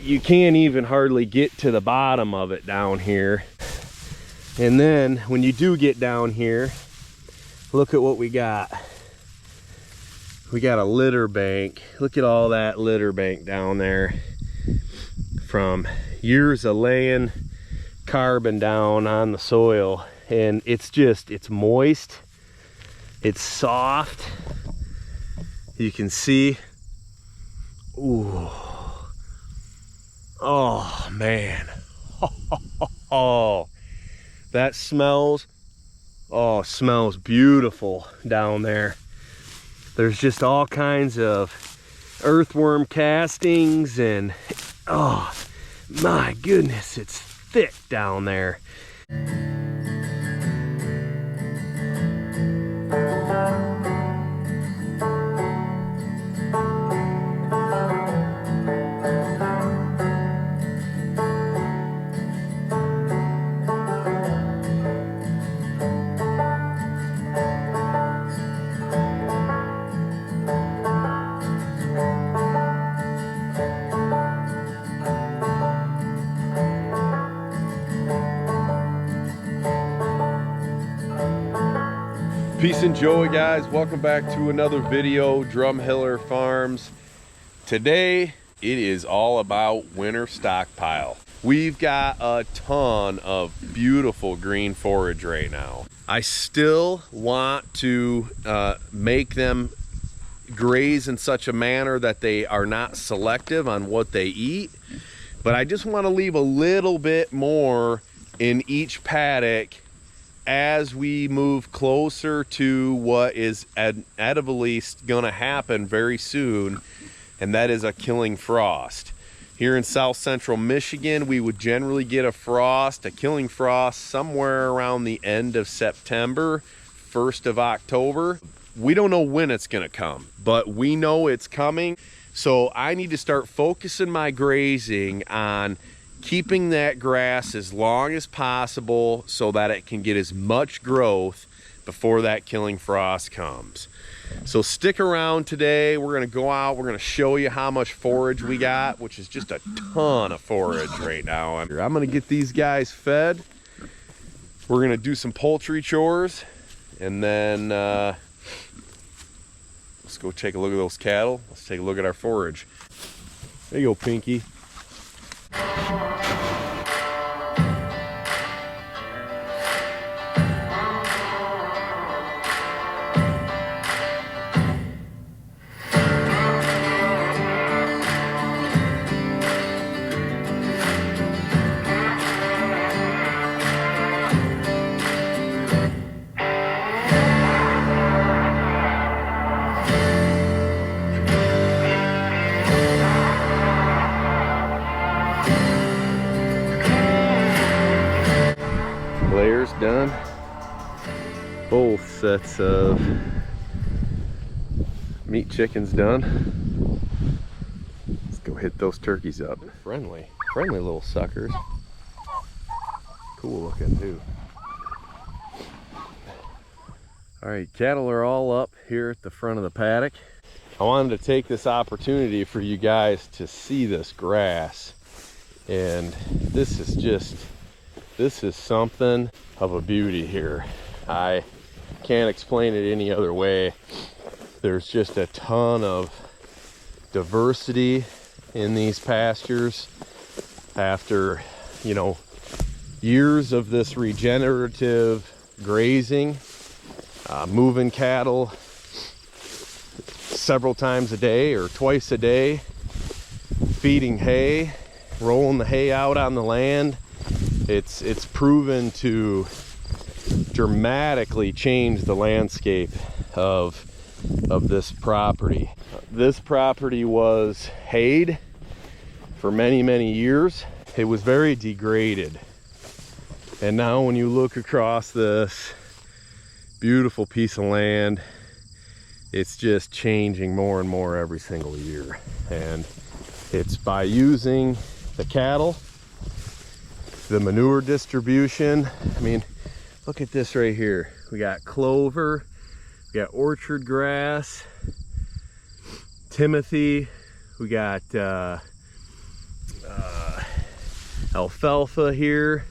you can't even hardly get to the bottom of it down here. And then when you do get down here, look at what we got. We got a litter bank. Look at all that litter bank down there from years of laying carbon down on the soil. And it's moist, it's soft. You can see. Ooh. Oh man. Oh, that smells. Oh, it smells beautiful down there. There's just all kinds of earthworm castings, and oh my goodness, it's thick down there. Peace and joy, guys. Welcome back to another video, Drumheller Farms. Today it is all about winter stockpile. We've got a ton of beautiful green forage right now. I still want to make them graze in such a manner that they are not selective on what they eat, but I just want to leave a little bit more in each paddock as we move closer to what is inevitably gonna happen very soon, and that is a killing frost. Here in South Central Michigan, we would generally get a killing frost somewhere around the end of September, 1st of October. We don't know when it's gonna come, but we know it's coming. So I need to start focusing my grazing on keeping that grass as long as possible so that it can get as much growth before that killing frost comes. So stick around today. We're gonna go out, we're gonna show you how much forage we got, which is just a ton of forage right now. I'm gonna get these guys fed. We're gonna do some poultry chores, and then let's go take a look at those cattle. Let's take a look at our forage. There you go, Pinky. Layers done. Both sets of meat chickens done. Let's go hit those turkeys up. Friendly little suckers. Cool looking too. All right, cattle are all up here at the front of the paddock. I wanted to take this opportunity for you guys to see this grass, and this is something of a beauty here. I can't explain it any other way. There's just a ton of diversity in these pastures after, you know, years of this regenerative grazing, moving cattle several times a day or twice a day, feeding hay, rolling the hay out on the land. It's proven to dramatically change the landscape of this property. This property was hayed for many years. It was very degraded, and now when you look across this beautiful piece of land, it's just changing more and more every single year. And it's by using the cattle, the manure distribution. I mean, look at this right here. We got clover, we got orchard grass, timothy, we got alfalfa here.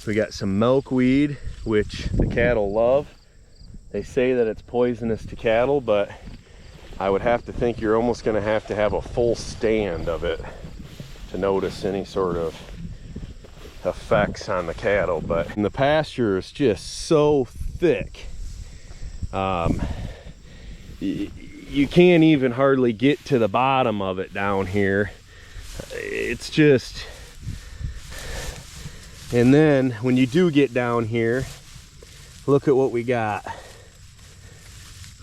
We got some milkweed, which the cattle love. They say that it's poisonous to cattle, but I would have to think you're almost going to have a full stand of it to notice any sort of effects on the cattle. But in the pasture is just so thick. You can't even hardly get to the bottom of it down here. It's just, and then when you do get down here, look at what we got.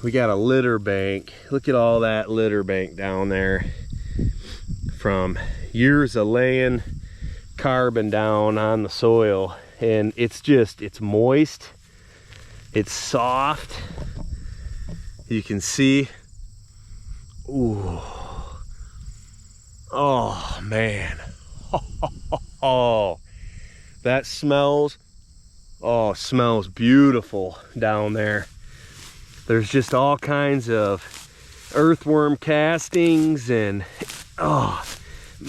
We got a litter bank. Look at all that litter bank down there from years of laying carbon down on the soil. And it's just, it's moist, it's soft. You can see, ooh, oh man, oh, that smells, oh, smells beautiful down there. There's just all kinds of earthworm castings and, oh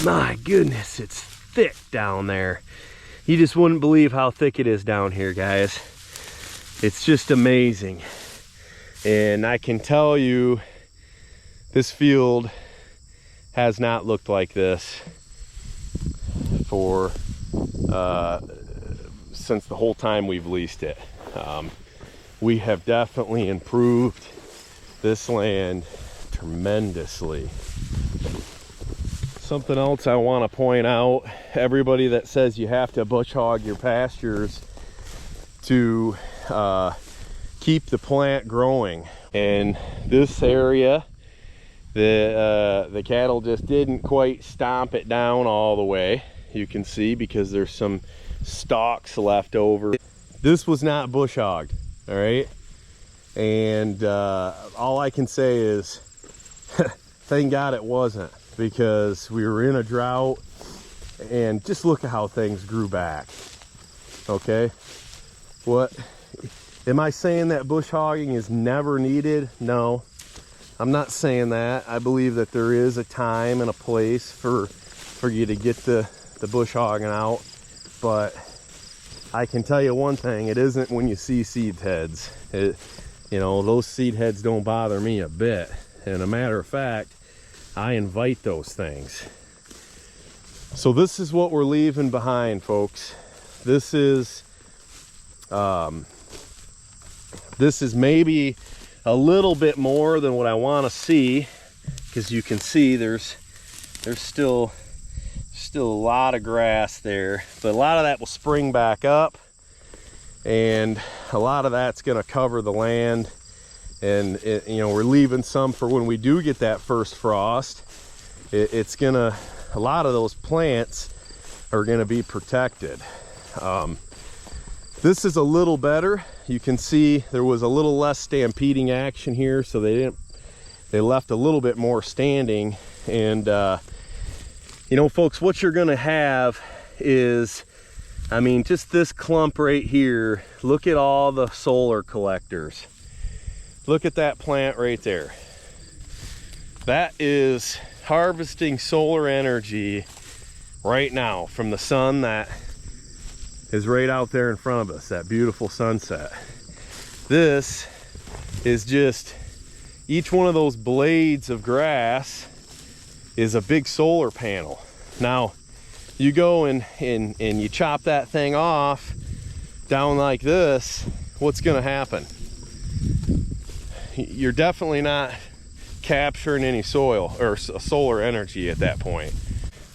my goodness, it's thick down there. You just wouldn't believe how thick it is down here, guys. It's just amazing. And I can tell you, this field has not looked like this for since the whole time we've leased it. We have definitely improved this land tremendously. Something else I want to point out, everybody that says you have to bush hog your pastures to keep the plant growing. And this area, the cattle just didn't quite stomp it down all the way. You can see because there's some stalks left over. This was not bush hogged, all right? And all I can say is thank God it wasn't, because we were in a drought, and just look at how things grew back. Okay, what am I saying? That bush hogging is never needed? No, I'm not saying that. I believe that there is a time and a place for you to get the bush hogging out, but I can tell you one thing, it isn't when you see seed heads. You know, those seed heads don't bother me a bit, and a matter of fact, I invite those things. So this is what we're leaving behind, folks. This is maybe a little bit more than what I want to see, because you can see there's still a lot of grass there, but a lot of that will spring back up, and a lot of that's going to cover the land. And you know, we're leaving some for when we do get that first frost. It's gonna, a lot of those plants are gonna be protected. This is a little better. You can see there was a little less stampeding action here, so they left a little bit more standing. And you know, folks, what you're gonna have is, I mean, just this clump right here. Look at all the solar collectors. Look at that plant right there. That is harvesting solar energy right now from the sun that is right out there in front of us, that beautiful sunset. This is just, each one of those blades of grass is a big solar panel. Now, you go and you chop that thing off down like this, what's gonna happen? You're definitely not capturing any soil or solar energy at that point.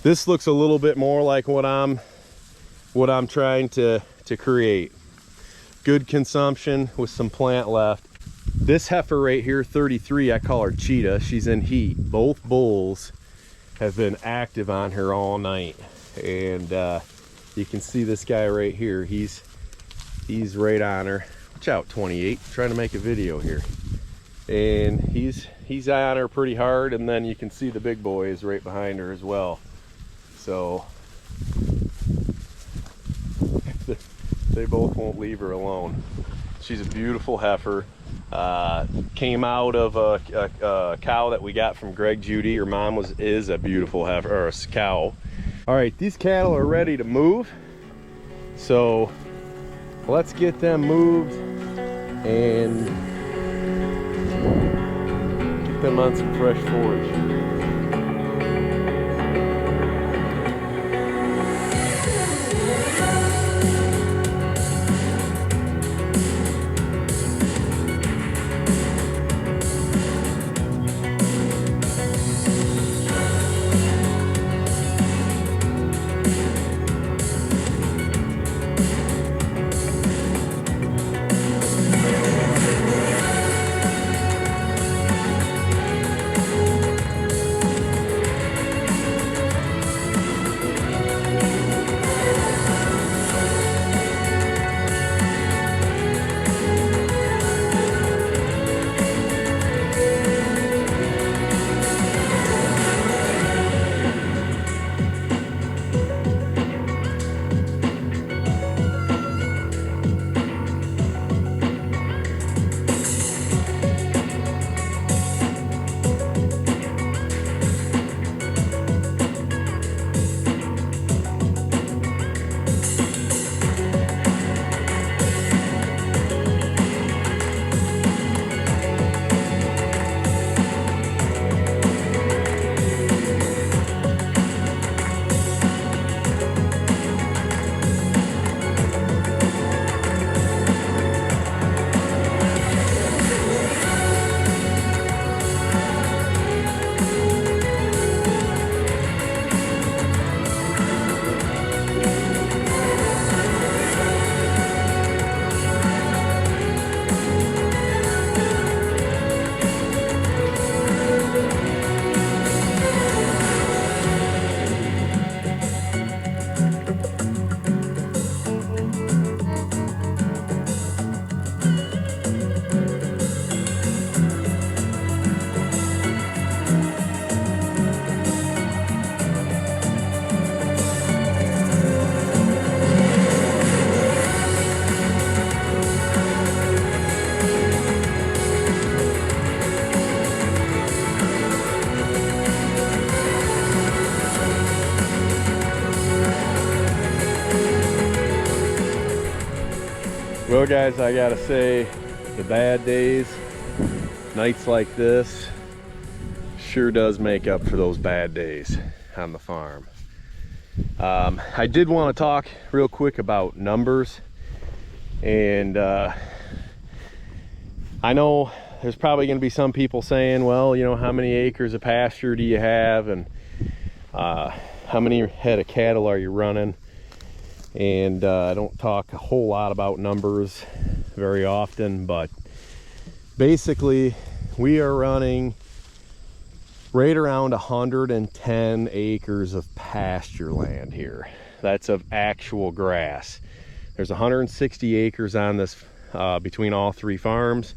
This looks a little bit more like what I'm trying to create. Good consumption with some plant left. This heifer right here, 33, I call her Cheetah. She's in heat. Both bulls have been active on her all night. And you can see this guy right here. He's right on her. Watch out, 28. I'm trying to make a video here. And he's on her pretty hard, and then you can see the big boy is right behind her as well. So they both won't leave her alone. She's a beautiful heifer. Came out of a cow that we got from Greg Judy. Her mom is a beautiful heifer, or a cow. All right, these cattle are ready to move, so let's get them moved and get them on some fresh forage. Well guys, I gotta say, the bad days, nights like this, sure does make up for those bad days on the farm. I did want to talk real quick about numbers, and I know there's probably going to be some people saying, well, you know, how many acres of pasture do you have, and how many head of cattle are you running? And I don't talk a whole lot about numbers very often, but basically we are running right around 110 acres of pasture land here. That's of actual grass. There's 160 acres on this between all three farms,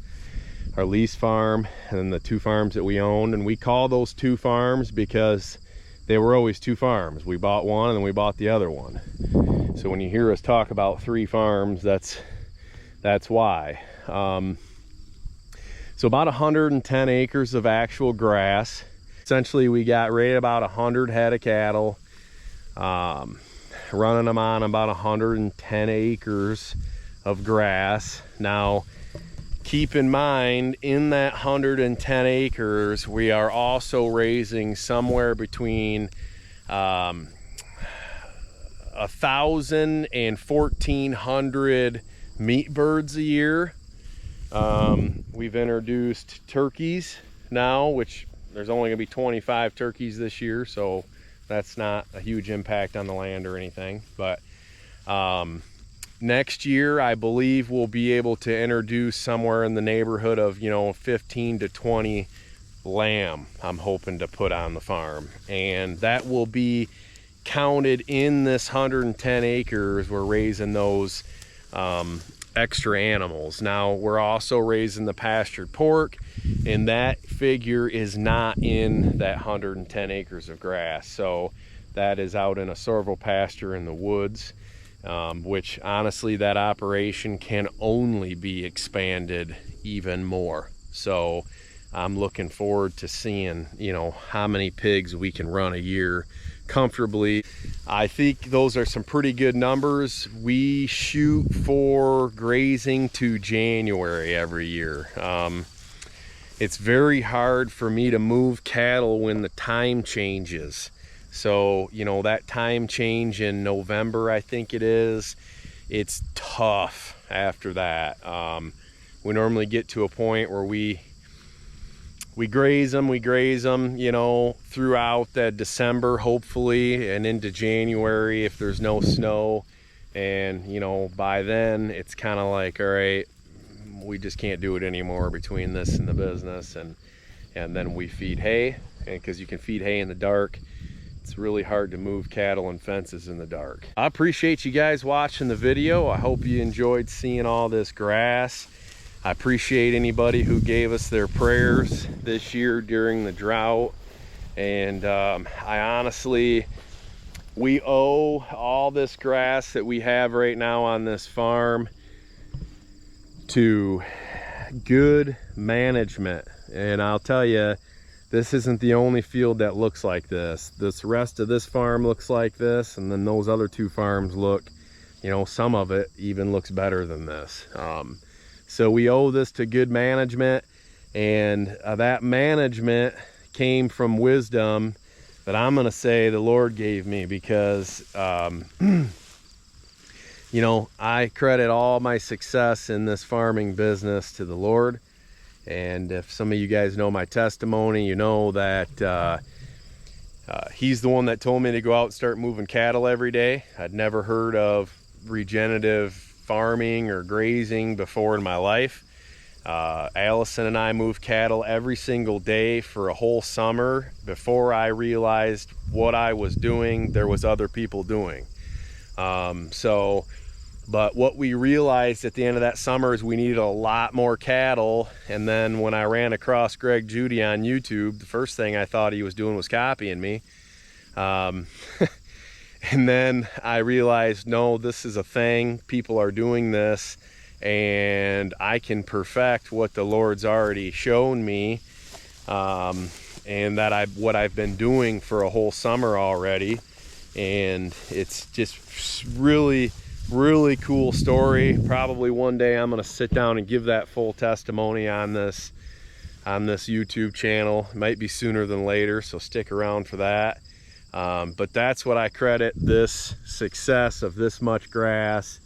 our lease farm and then the two farms that we owned. And we call those two farms because they were always two farms. We bought one and then we bought the other one. So when you hear us talk about three farms, that's why. So about 110 acres of actual grass. Essentially, we got right about 100 head of cattle, running them on about 110 acres of grass. Now, keep in mind, in that 110 acres, we are also raising somewhere between 1,000 and 1,400 meat birds a year. We've introduced turkeys now, which there's only gonna be 25 turkeys this year, so that's not a huge impact on the land or anything. But next year, I believe we'll be able to introduce somewhere in the neighborhood of, you know, 15 to 20 lamb I'm hoping to put on the farm, and that will be counted in this 110 acres. We're raising those extra animals. Now we're also raising the pastured pork, and that figure is not in that 110 acres of grass. So that is out in a serval pasture in the woods, which honestly, that operation can only be expanded even more. So I'm looking forward to seeing, you know, how many pigs we can run a year comfortably. I think those are some pretty good numbers. We shoot for grazing to January every year. It's very hard for me to move cattle when the time changes. So, you know, that time change in November, I think it is, it's tough after that. We normally get to a point where we graze them, you know, throughout that December, hopefully, and into January if there's no snow. And, you know, by then it's kind of like, all right, we just can't do it anymore between this and the business. And then we feed hay, and because you can feed hay in the dark, it's really hard to move cattle and fences in the dark. I appreciate you guys watching the video. I hope you enjoyed seeing all this grass. I appreciate anybody who gave us their prayers this year during the drought. And I honestly, we owe all this grass that we have right now on this farm to good management. And I'll tell you, this isn't the only field that looks like this. This rest of this farm looks like this, and then those other two farms look, you know, some of it even looks better than this. So we owe this to good management, and that management came from wisdom that I'm gonna say the Lord gave me, because you know, I credit all my success in this farming business to the Lord. And if some of you guys know my testimony, you know that he's the one that told me to go out and start moving cattle every day. I'd never heard of regenerative farming or grazing before in my life. Allison and I moved cattle every single day for a whole summer. Before I realized what I was doing, there was other people doing. But what we realized at the end of that summer is we needed a lot more cattle. And then when I ran across Greg Judy on YouTube, the first thing I thought he was doing was copying me. And then I realized, no, this is a thing. People are doing this, and I can perfect what the Lord's already shown me, and that what I've been doing for a whole summer already. And it's just really cool story. Probably one day I'm gonna sit down and give that full testimony on this YouTube channel. It might be sooner than later, so stick around for that. But that's what I credit this success of this much grass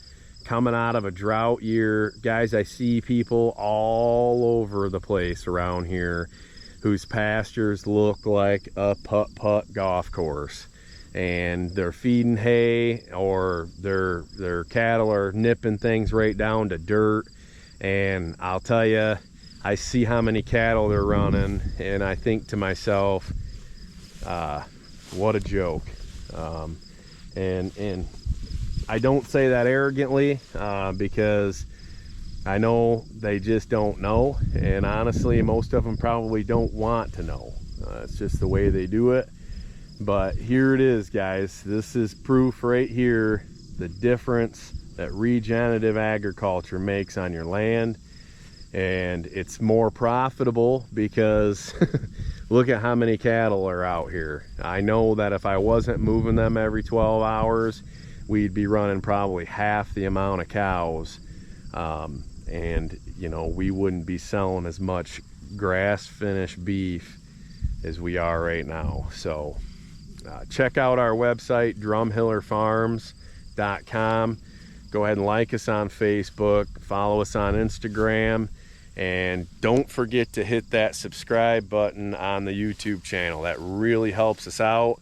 coming out of a drought year. Guys, I see people all over the place around here whose pastures look like a putt-putt golf course. And they're feeding hay, or their cattle are nipping things right down to dirt. And I'll tell you, I see how many cattle they're running, and I think to myself, what a joke. And I don't say that arrogantly, because I know they just don't know, and honestly most of them probably don't want to know. It's just the way they do it. But here it is, guys. This is proof right here, the difference that regenerative agriculture makes on your land. And it's more profitable because look at how many cattle are out here. I know that if I wasn't moving them every 12 hours, we'd be running probably half the amount of cows. And you know, we wouldn't be selling as much grass finished beef as we are right now. So check out our website, drumhillerfarms.com. Go ahead and like us on Facebook, follow us on Instagram, and don't forget to hit that subscribe button on the YouTube channel. That really helps us out.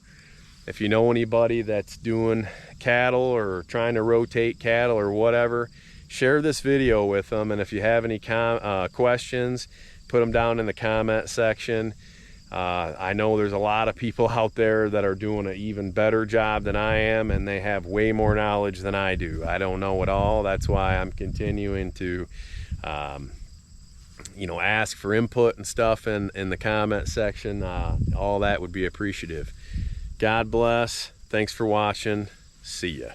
If you know anybody that's doing cattle or trying to rotate cattle or whatever, share this video with them. And if you have any questions, put them down in the comment section. I know there's a lot of people out there that are doing an even better job than I am, and they have way more knowledge than I do. I don't know it all. That's why I'm continuing to you know, ask for input and stuff in the comment section. All that would be appreciative. God bless. Thanks for watching. See ya.